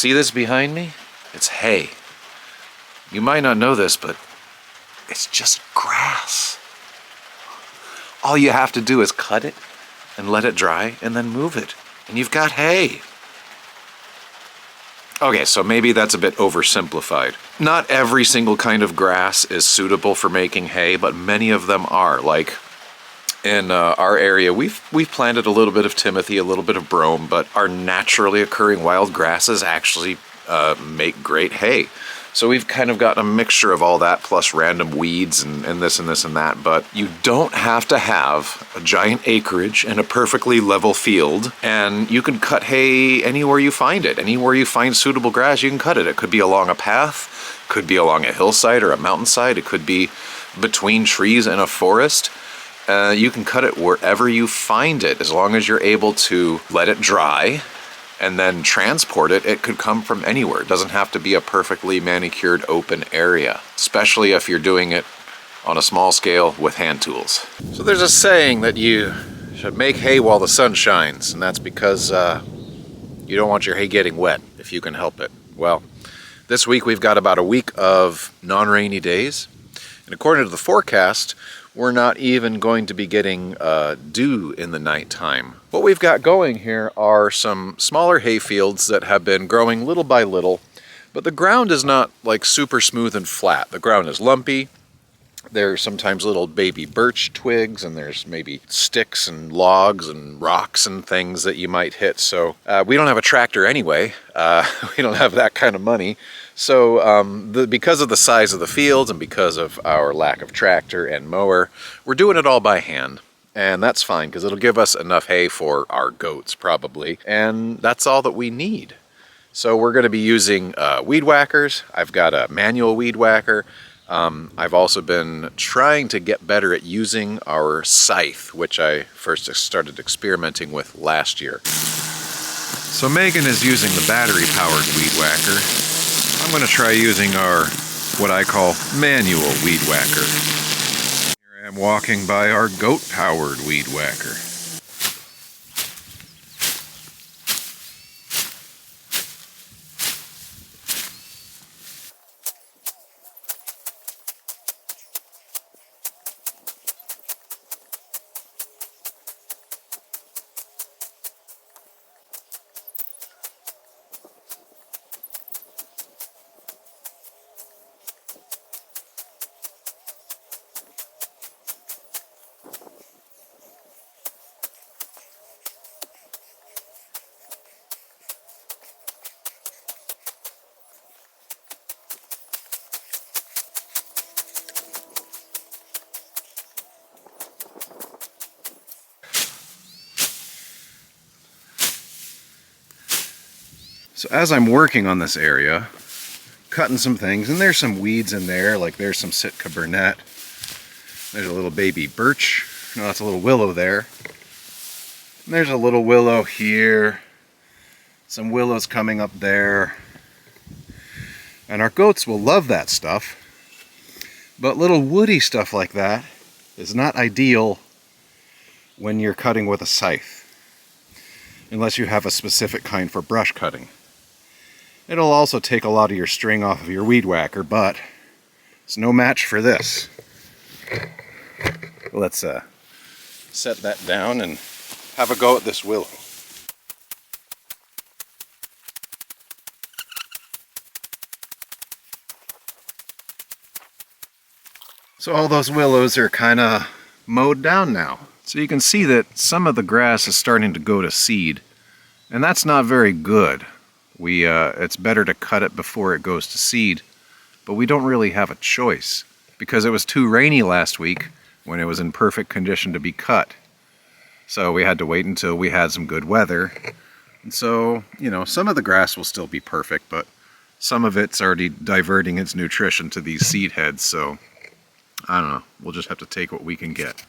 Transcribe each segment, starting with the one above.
See this behind me? It's hay. You might not know this, but it's just grass. All you have to do is cut it and let it dry and then move it, and you've got hay. Okay, so maybe that's a bit oversimplified. Not every single kind of grass is suitable for making hay, but many of them are. Like in our area, we've planted a little bit of timothy, a little bit of brome, but our naturally occurring wild grasses actually make great hay. So we've kind of got a mixture of all that plus random weeds and this and this and that, but you don't have to have a giant acreage and a perfectly level field, and you can cut hay anywhere you find it. Anywhere you find suitable grass, you can cut it. It could be along a path, could be along a hillside or a mountainside, it could be between trees in a forest. You can cut it wherever you find it, as long as you're able to let it dry and then transport it. It could come from anywhere. It doesn't have to be a perfectly manicured open area, especially if you're doing it on a small scale with hand tools. So there's a saying that you should make hay while the sun shines, and that's because you don't want your hay getting wet if you can help it. Well, this week we've got about a week of non-rainy days, and according to the forecast, we're not even going to be getting dew in the nighttime. What we've got going here are some smaller hay fields that have been growing little by little, but the ground is not like super smooth and flat. The ground is lumpy. There's sometimes little baby birch twigs, and there's maybe sticks and logs and rocks and things that you might hit. So we don't have a tractor anyway. We don't have that kind of money. So because of the size of the fields and because of our lack of tractor and mower, we're doing it all by hand. And that's fine, because it'll give us enough hay for our goats probably. And that's all that we need. So we're going to be using weed whackers. I've got a manual weed whacker. I've also been trying to get better at using our scythe, which I first started experimenting with last year. So Megan is using the battery-powered weed whacker. I'm going to try using our, what I call, manual weed whacker. Here I am walking by our goat-powered weed whacker. So as I'm working on this area, cutting some things, and there's some weeds in there, like there's some Sitka burnet, there's a little baby birch, no, that's a little willow there, and there's a little willow here, some willows coming up there, and our goats will love that stuff, but little woody stuff like that is not ideal when you're cutting with a scythe, unless you have a specific kind for brush cutting. It'll also take a lot of your string off of your weed whacker, but it's no match for this. Let's set that down and have a go at this willow. So all those willows are kind of mowed down now. So you can see that some of the grass is starting to go to seed, and that's not very good. It's better to cut it before it goes to seed, but we don't really have a choice because it was too rainy last week when it was in perfect condition to be cut. So we had to wait until we had some good weather. And so, you know, some of the grass will still be perfect, but some of it's already diverting its nutrition to these seed heads, so I don't know. We'll just have to take what we can get.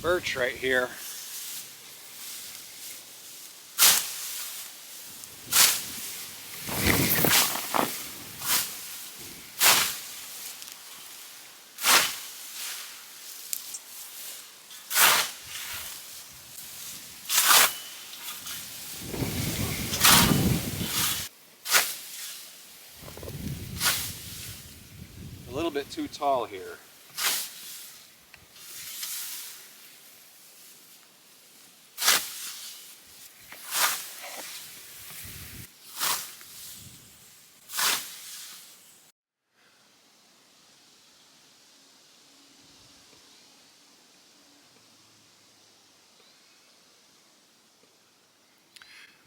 birch right here. A little bit too tall here.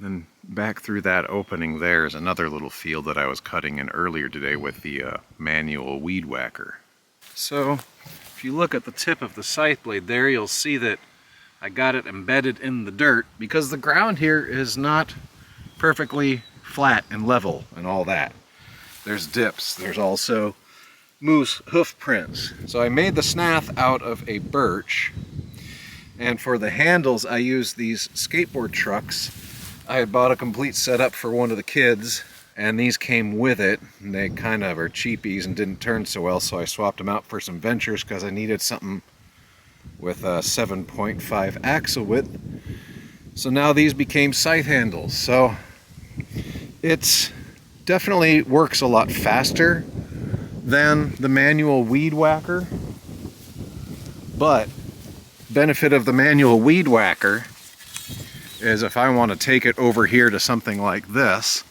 Then back through that opening there is another little field that I was cutting in earlier today with the manual weed whacker. So if you look at the tip of the scythe blade there, you'll see that I got it embedded in the dirt because the ground here is not perfectly flat and level and all that. There's dips, there's also moose hoof prints. So I made the snath out of a birch, and for the handles I used these skateboard trucks. I had bought a complete setup for one of the kids, and these came with it, and they kind of are cheapies and didn't turn so well, so I swapped them out for some Ventures because I needed something with a 7.5 axle width. So now these became scythe handles. So it's definitely works a lot faster than the manual weed whacker, but benefit of the manual weed whacker is if I want to take it over here to something like this,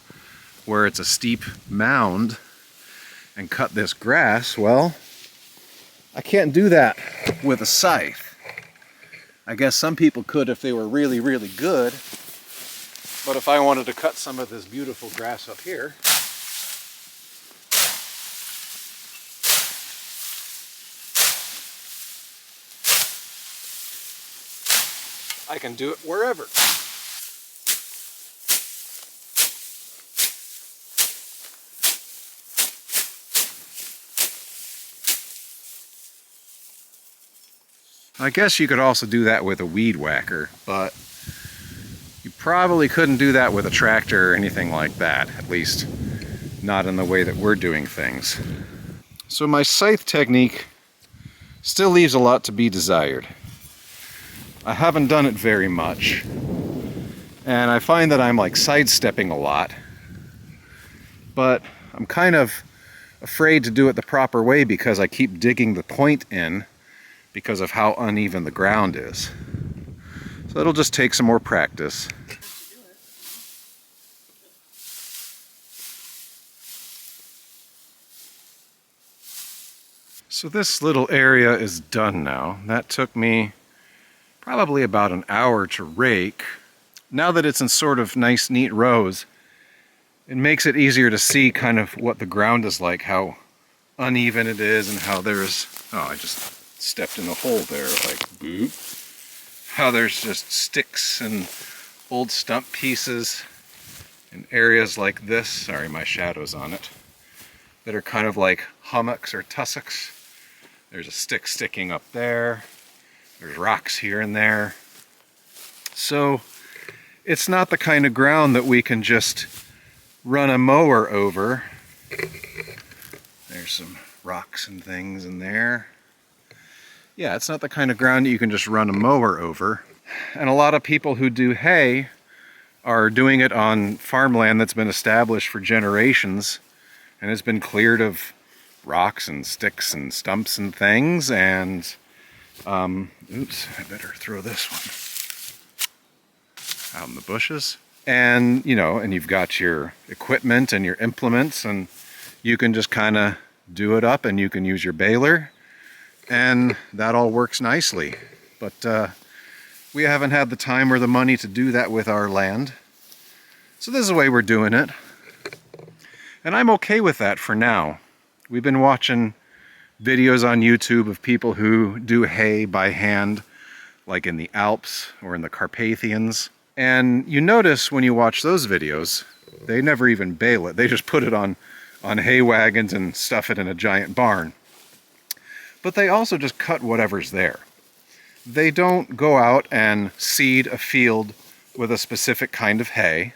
where it's a steep mound, and cut this grass, well, I can't do that with a scythe. I guess some people could if they were really, really good, but if I wanted to cut some of this beautiful grass up here, I can do it wherever. I guess you could also do that with a weed whacker, but you probably couldn't do that with a tractor or anything like that, at least not in the way that we're doing things. So my scythe technique still leaves a lot to be desired. I haven't done it very much, and I find that I'm like sidestepping a lot, but I'm kind of afraid to do it the proper way because I keep digging the point in because of how uneven the ground is. So it'll just take some more practice. So this little area is done now. That took me probably about an hour to rake. Now that it's in sort of nice, neat rows, it makes it easier to see kind of what the ground is like, how uneven it is, and how there's, oh, I just stepped in a hole there, like, boop. How there's just sticks and old stump pieces in areas like this, sorry, my shadow's on it, that are kind of like hummocks or tussocks. There's a stick sticking up there. There's rocks here and there. So it's not the kind of ground that we can just run a mower over. There's some rocks and things in there. Yeah, it's not the kind of ground that you can just run a mower over. And a lot of people who do hay are doing it on farmland that's been established for generations and has been cleared of rocks and sticks and stumps and things. And oops, I better throw this one out in the bushes. And, you know, and you've got your equipment and your implements, and you can just kind of do it up, and you can use your baler, and that all works nicely. But we haven't had the time or the money to do that with our land. So this is the way we're doing it. And I'm okay with that for now. We've been watching videos on YouTube of people who do hay by hand, like in the Alps or in the Carpathians. And you notice when you watch those videos, they never even bale it. They just put it on hay wagons and stuff it in a giant barn. But they also just cut whatever's there. They don't go out and seed a field with a specific kind of hay.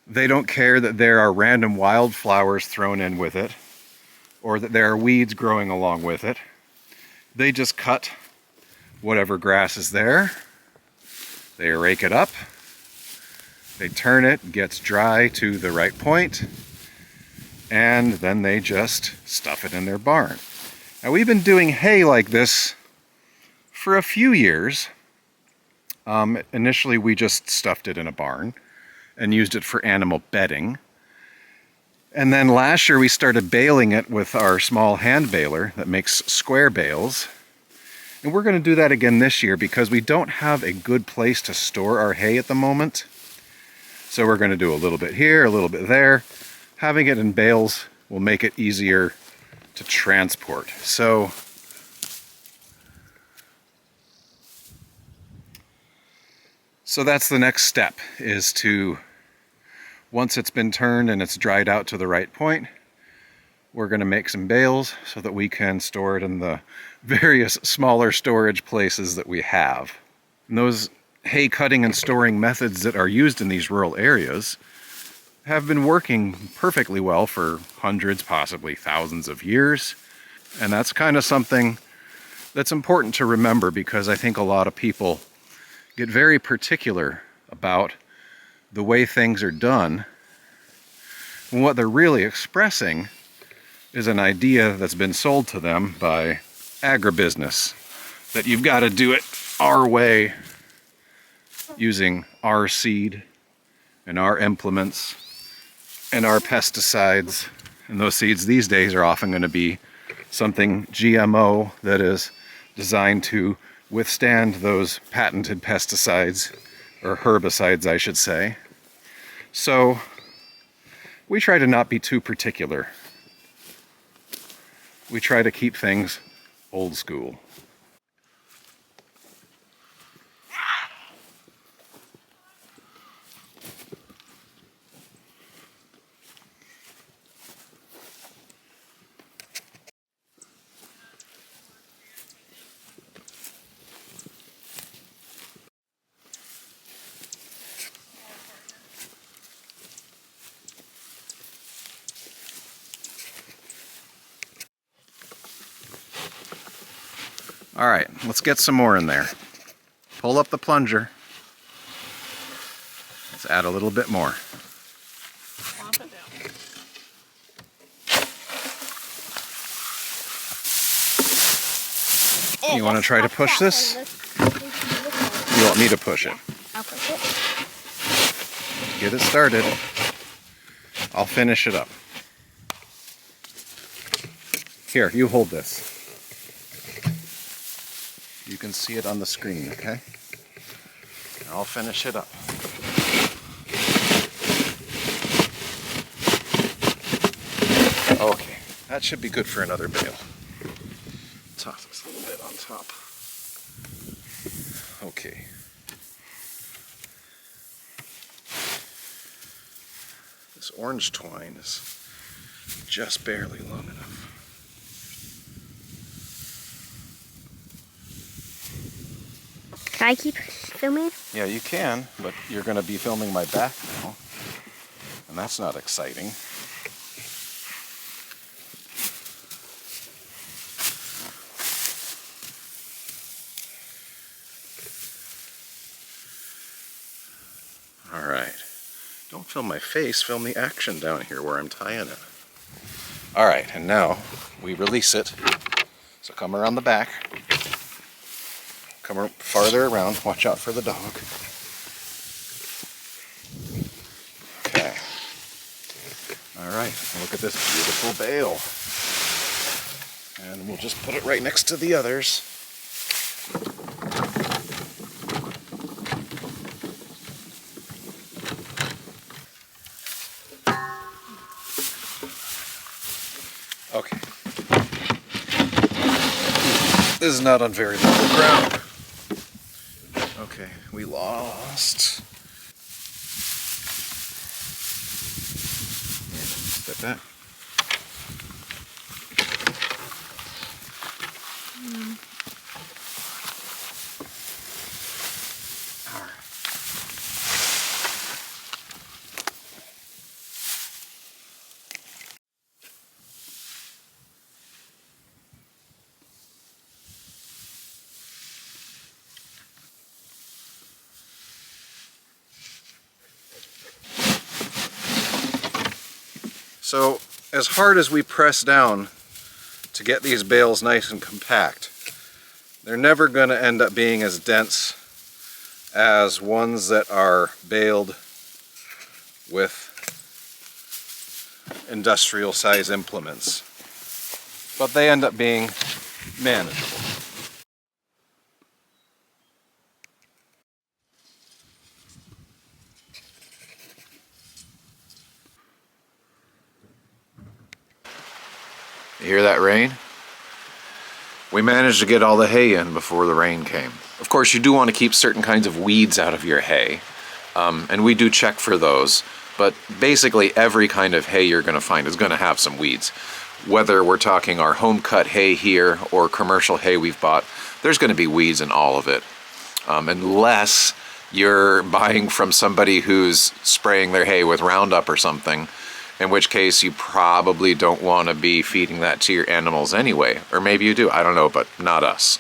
They don't care that there are random wildflowers thrown in with it, or that there are weeds growing along with it. They just cut whatever grass is there, they rake it up, they turn it, gets dry to the right point, and then they just stuff it in their barn. Now we've been doing hay like this for a few years. Initially we just stuffed it in a barn and used it for animal bedding. And then last year we started baling it with our small hand baler that makes square bales. And we're going to do that again this year because we don't have a good place to store our hay at the moment. So we're going to do a little bit here, a little bit there. Having it in bales will make it easier to transport. So that's the next step, is to, once it's been turned and it's dried out to the right point, we're going to make some bales so that we can store it in the various smaller storage places that we have. And those hay cutting and storing methods that are used in these rural areas have been working perfectly well for hundreds, possibly thousands of years. And that's kind of something that's important to remember, because I think a lot of people get very particular about the way things are done, when what they're really expressing is an idea that's been sold to them by agribusiness, that you've got to do it our way, using our seed and our implements and our pesticides. And those seeds these days are often going to be something GMO that is designed to withstand those patented pesticides, or herbicides I should say. So we try to not be too particular. We try to keep things old school. All right, let's get some more in there. Pull up the plunger. Let's add a little bit more. You want to try to push this? You want me to push it? I'll push it. Get it started. I'll finish it up. Here, you hold this. You can see it on the screen, okay? I'll finish it up. Okay, that should be good for another bale. Toss this a little bit on top. Okay. This orange twine is just barely long enough. Can I keep filming? Yeah, you can, but you're going to be filming my back now, and that's not exciting. All right. Don't film my face, film the action down here where I'm tying it. All right, and now we release it. So come around the back. Come farther around. Watch out for the dog. Okay. All right, look at this beautiful bale. And we'll just put it right next to the others. Okay. This is not on very level ground. Okay, we lost. Step back. So as hard as we press down to get these bales nice and compact, they're never going to end up being as dense as ones that are baled with industrial size implements. But they end up being manageable. You hear that rain? We managed to get all the hay in before the rain came. Of course, you do want to keep certain kinds of weeds out of your hay, and we do check for those, but basically every kind of hay you're going to find is going to have some weeds. Whether we're talking our home cut hay here or commercial hay we've bought, there's going to be weeds in all of it. Unless you're buying from somebody who's spraying their hay with Roundup or something, in which case you probably don't want to be feeding that to your animals anyway. Or maybe you do, I don't know, but not us.